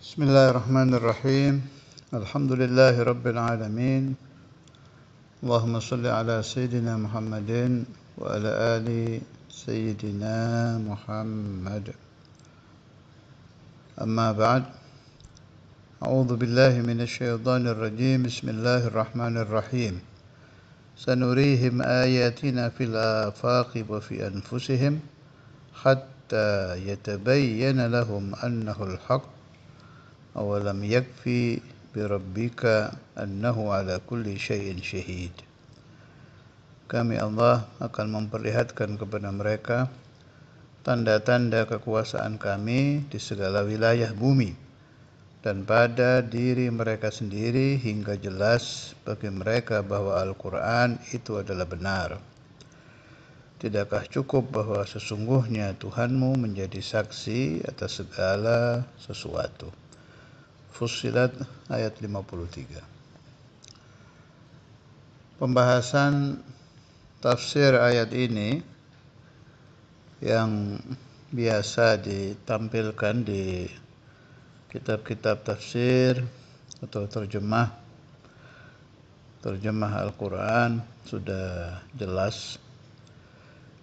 Bismillahirrahmanirrahim. Alhamdulillahi Rabbil Alamin. Allahumma salli ala Sayyidina Muhammadin wa ala ali Sayyidina Muhammad. Amma ba'd. A'udhu billahi minasyaitanir rajim. Bismillahirrahmanirrahim. Sanurihim ayatina fil afaqi wa fi anfusihim hatta yatabayyana lahum annahu al-haqq. Awalam yakfi birabbika annahu ala kulli syai'in syahid. Kami Allah akan memperlihatkan kepada mereka tanda-tanda kekuasaan kami di segala wilayah bumi dan pada diri mereka sendiri hingga jelas bagi mereka bahwa Al-Quran itu adalah benar. Tidakkah cukup bahwa sesungguhnya Tuhanmu menjadi saksi atas segala sesuatu? Fussilat ayat 53. Pembahasan tafsir ayat ini yang biasa ditampilkan di kitab-kitab tafsir atau terjemah Al-Quran sudah jelas,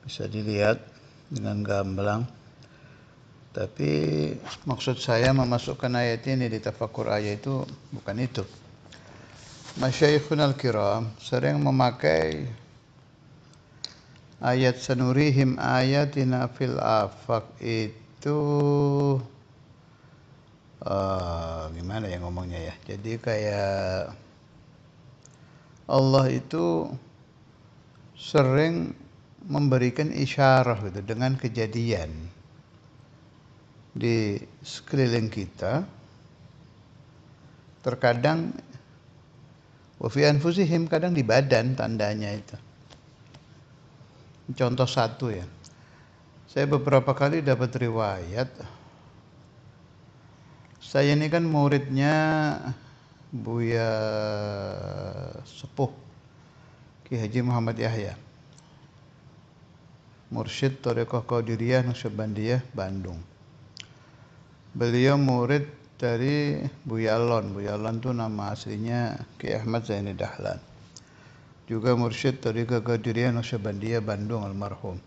bisa dilihat dengan gamblang. Tapi maksud saya memasukkan ayat ini di tafakkur ayat itu bukan itu. Masyayikhun al-kiram sering memakai ayat sanurihim ayatina fil afaq itu gimana ya ngomongnya ya. Jadi kayak Allah itu sering memberikan isyarah gitu dengan kejadian di sekeliling kita. Terkadang wa fi anfusihim, kadang di badan tandanya itu. Contoh satu ya. Saya beberapa kali dapat riwayat. Saya ini kan muridnya Buya Sepuh Ki Haji Muhammad Yahya, Mursyid Thariqah Qadiriyah Naqsyabandiyah Bandung. Beliau murid dari Buya Alon. Buya Alon itu nama aslinya Ki Ahmad Zaini Dahlan. Juga mursyid Thariqah Qadiriyah Naqsyabandiyah Bandung almarhum.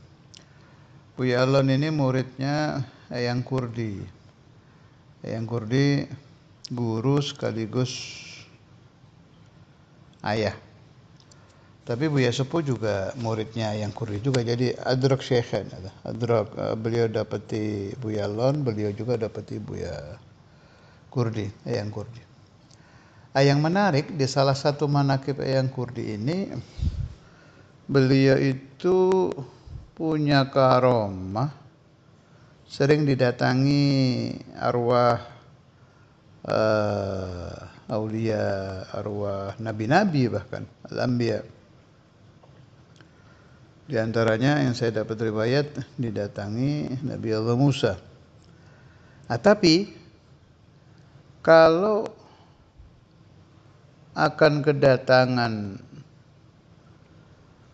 Buya Alon ini muridnya Eyang Kurdi. Eyang Kurdi guru sekaligus ayah. Tapi Buya Sepuh juga muridnya Eyang Kurdi juga, jadi adrak syekhan. Adrak, beliau dapati Buya Alon, beliau juga dapati Buya Kurdi, Eyang Kurdi. Yang menarik di salah satu manaqib Eyang Kurdi ini, beliau itu punya karomah, sering didatangi arwah aulia, arwah nabi-nabi, bahkan al-anbiya. Di antaranya yang saya dapat riwayat didatangi Nabi Allah Musa. Tapi kalau akan kedatangan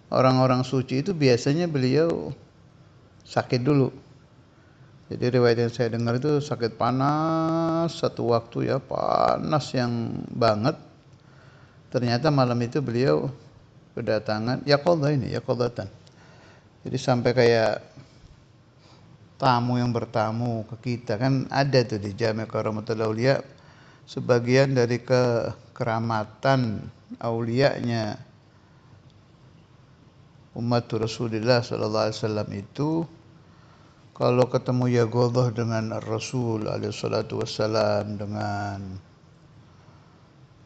orang-orang suci itu biasanya beliau sakit dulu. Jadi riwayat yang saya dengar itu sakit panas satu waktu ya, panas yang banget. Ternyata malam itu beliau kedatangan yaqadatan. Jadi sampai kayak tamu yang bertamu ke kita, kan ada tuh di Jami' Karamatul Aulia sebagian dari kekeramatan auliyanya umat Rasulullah sallallahu alaihi wasallam itu, kalau ketemu yaqadhah dengan Rasul alaihi salatu wassalam, dengan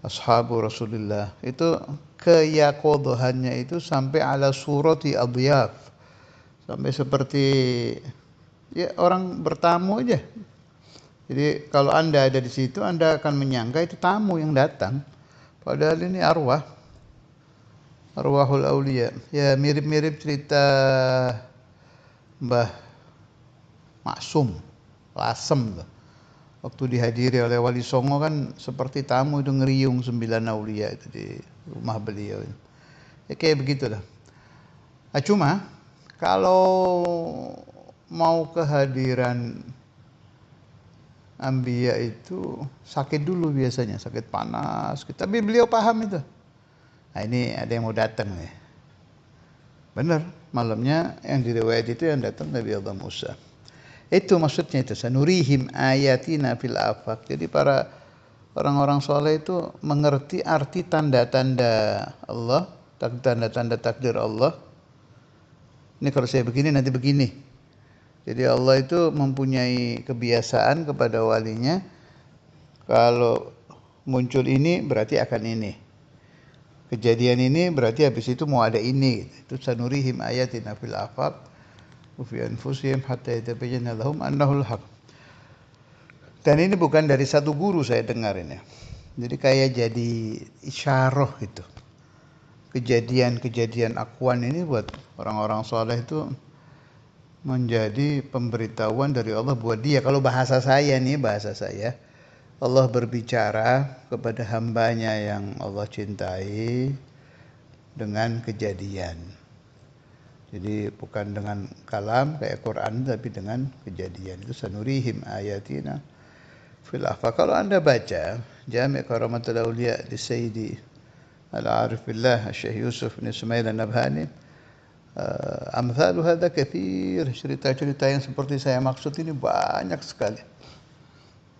ashabu Rasulullah, itu keyaqadhahannya itu sampai ala surati adiyaf, sampai seperti ya orang bertamu aja. Jadi kalau Anda ada di situ, Anda akan menyangka itu tamu yang datang, padahal ini arwahul aulia. Ya mirip-mirip cerita Mbah Maksum Lasem tuh. Waktu dihadiri oleh Wali Songo kan seperti tamu itu, ngeriung 9 aulia itu di rumah beliau. Ya kayak begitulah. Cuma kalau mau kehadiran Anbiya itu sakit dulu biasanya, sakit panas. Tapi beliau paham itu. Nah ini ada yang mau datang nih. Benar, malamnya yang diriwayat itu yang datang Nabi Allah Musa. Itu maksudnya itu, sanurihim ayatina fil afaq. Jadi para orang-orang soleh itu mengerti arti tanda-tanda Allah, tanda-tanda takdir Allah. Ini kalau saya begini nanti begini. Jadi Allah itu mempunyai kebiasaan kepada walinya, kalau muncul ini berarti akan ini. Kejadian ini berarti habis itu mau ada ini. Itu sanurihim ayatina fil afaq wa fi anfusihim hatta yatabayyana lahum annahul haq. Dan ini bukan dari satu guru saya dengar ini. Jadi kayak jadi isyarah gitu. Kejadian-kejadian akuan ini buat orang-orang soleh itu menjadi pemberitahuan dari Allah buat dia. Kalau bahasa saya, Allah berbicara kepada hambanya yang Allah cintai dengan kejadian. Jadi bukan dengan kalam kayak Quran, tapi dengan kejadian. Itu sanurihim ayatina fil afaq. Kalau Anda baca Jami' Karamatul Awliya di Sayyidi Al-Arif Billah Syekh Yusuf bin Ismail An-Nabhani, amthalu hadza katsir, cerita-cerita yang seperti saya maksud ini banyak sekali.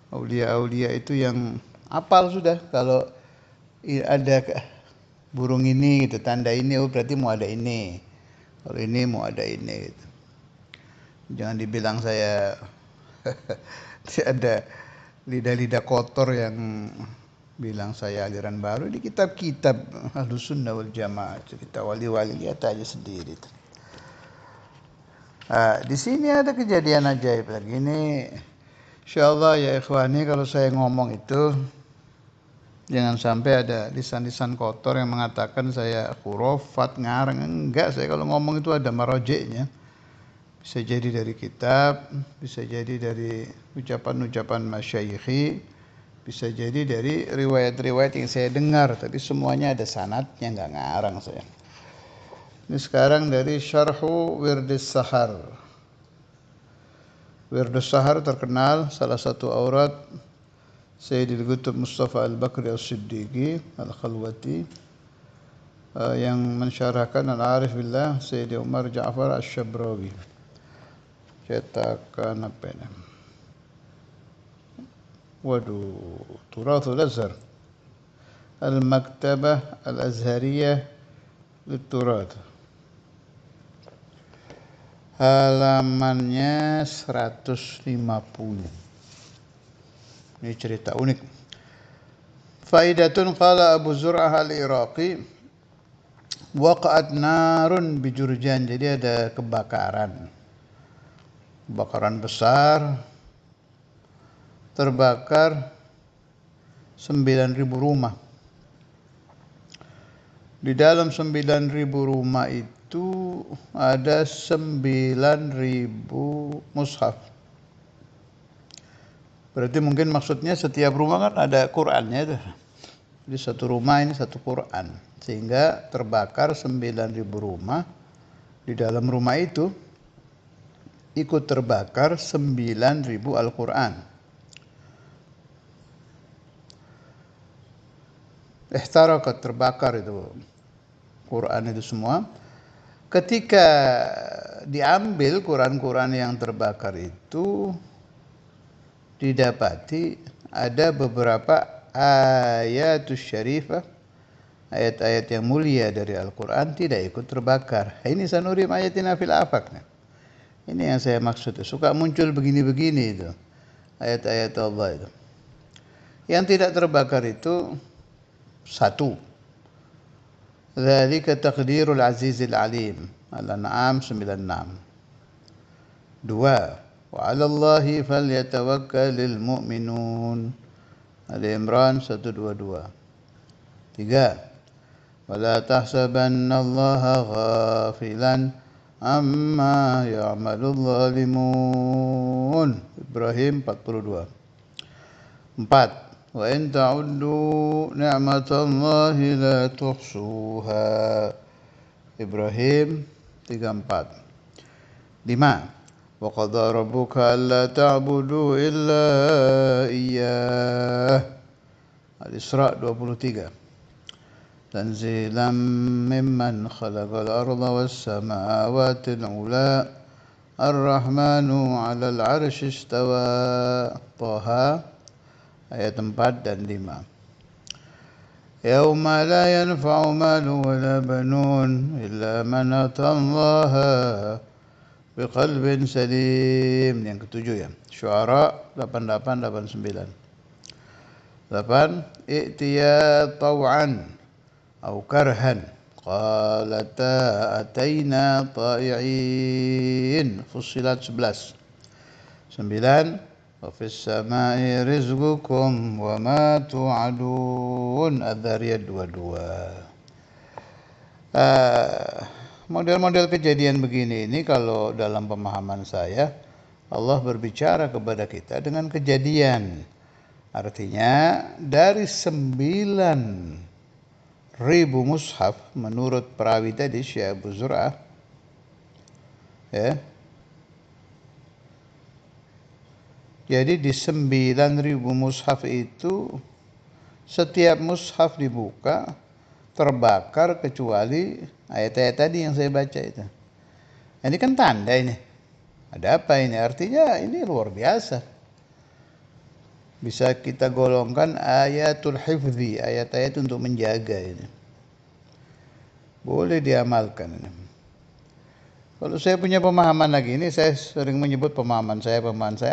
Aulia-aulia itu yang apal sudah, kalau ada burung ini gitu, tanda ini, oh berarti mau ada ini. Kalau ini mau ada ini gitu. Jangan dibilang saya ada lidah-lidah kotor yang bilang saya aliran baru. Di kitab-kitab Ahlus Sunnah wal Jamaah, cerita wali-wali, lihat aja sendiri. Di sini ada kejadian ajaib lagi. Ini insyaallah ya ikhwani, kalau saya ngomong itu jangan sampai ada lisan-lisan kotor yang mengatakan saya khurafat, ngarang. Enggak, saya kalau ngomong itu ada marojeknya. Bisa jadi dari kitab, bisa jadi dari ucapan-ucapan masyayikhi, bisa jadi dari riwayat-riwayat yang saya dengar, tapi semuanya ada sanadnya, enggak ngarang saya. Ini sekarang dari Syarhu Wirdus Sahar. Wirdus Sahar terkenal, salah satu aurat Sayyidil Qutb Mustafa Al-Bakri As-Siddiqi Al-Khalwati, yang mensyarahkan Al-Arif Billah Sayyidi Umar Ja'far Asy-Syabrawi. Cetakan apa ini? Waduh, Turathul Azhar. Al-Maktabah Al-Azhariyah Lit-Turath. Halamannya 150. Ini cerita unik. Faidatun qala Abu Zur'ah Al-Iraqi, waqa'at narun bi Jurjan. Jadi ada kebakaran besar, terbakar 9.000 rumah. Di dalam 9.000 rumah itu ada 9.000 mushaf. Berarti mungkin maksudnya setiap rumah kan ada Qur'annya itu. Jadi satu rumah ini satu Qur'an. Sehingga terbakar 9.000 rumah. Di dalam rumah itu ikut terbakar 9.000 Al-Qur'an. Ihtarakat, terbakar itu Quran itu semua. Ketika diambil Quran-Quran yang terbakar itu, didapati ada beberapa ayatus syarifah, ayat-ayat yang mulia dari Al-Quran tidak ikut terbakar. Ini sanurim ayatina fil afaq. Ini yang saya maksud. Suka muncul begini-begini itu ayat-ayat Allah itu. Yang tidak terbakar itu satu, dzalika taqdirul azizil alim, Al-An'am 96. Dua, wa 'alallahi falyatawakkalul mu'minun, Al-Imran 122. Tiga, wala tahsabannallaha ghafilan amma ya'malul zalimun, Ibrahim 42. Empat, wa in ta'uddu ni'matallahi la tuhsuha, Ibrahim 34. 5. wa qadha rabbuka alla ta'budu illa iyyah. Al-Isra 23. Tanzilan mimman khalaqal arda was samawati al-ula ar-rahmanu 'alal 'arsy istawa. Thaha ayat 4 dan 5. Yauma la yanfa'u malun wala banun illa man atallaha biqalbin salim. Yang ketujuh ya. Syuara 88 89. 8. I'tiya taw'an au karhan qalata ataina ta'i'in. Fussilat 11. 9. Wa fis samai rizqukum wa ma tu'adun. Adz-Dzariyat 22. Model-model kejadian begini ini kalau dalam pemahaman saya, Allah berbicara kepada kita dengan kejadian. Artinya dari 9.000 mushaf menurut perawi tadi Syekh Abu Zur'ah, ya. Jadi di 9.000 mushaf itu setiap mushaf dibuka terbakar kecuali ayat-ayat tadi yang saya baca itu. Ini kan tanda ini. Ada apa ini? Artinya ini luar biasa. Bisa kita golongkan ayatul hifzi, ayat-ayat untuk menjaga ini. Boleh diamalkan ini. Kalau saya punya pemahaman lagi ini, saya sering menyebut pemahaman saya.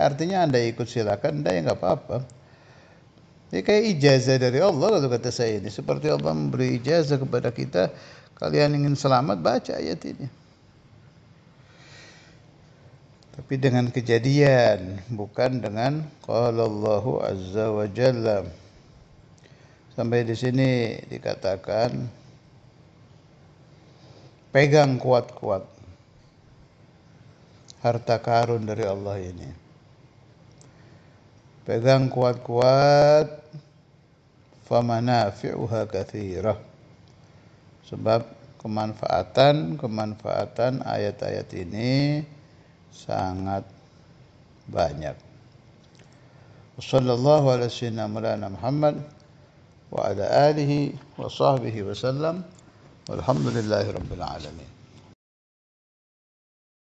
Artinya Anda ikut silakan, Anda ya nggak apa-apa. Ini kayak ijazah dari Allah kalau kata saya ini. Seperti Allah memberi ijazah kepada kita, kalian ingin selamat, baca ayat ini. Tapi dengan kejadian, bukan dengan qala Allahu azza wa jalla. Sampai di sini dikatakan pegang kuat-kuat harta karun dari Allah ini. Pegang kuat-kuat, famanafi'uha katsirah. Sebab kemanfaatan ayat-ayat ini sangat banyak. Wassallallahu ala sayyidina Muhammad wa ala alihi wa sahbihi wasallam. Walhamdulillahi rabbil alamin.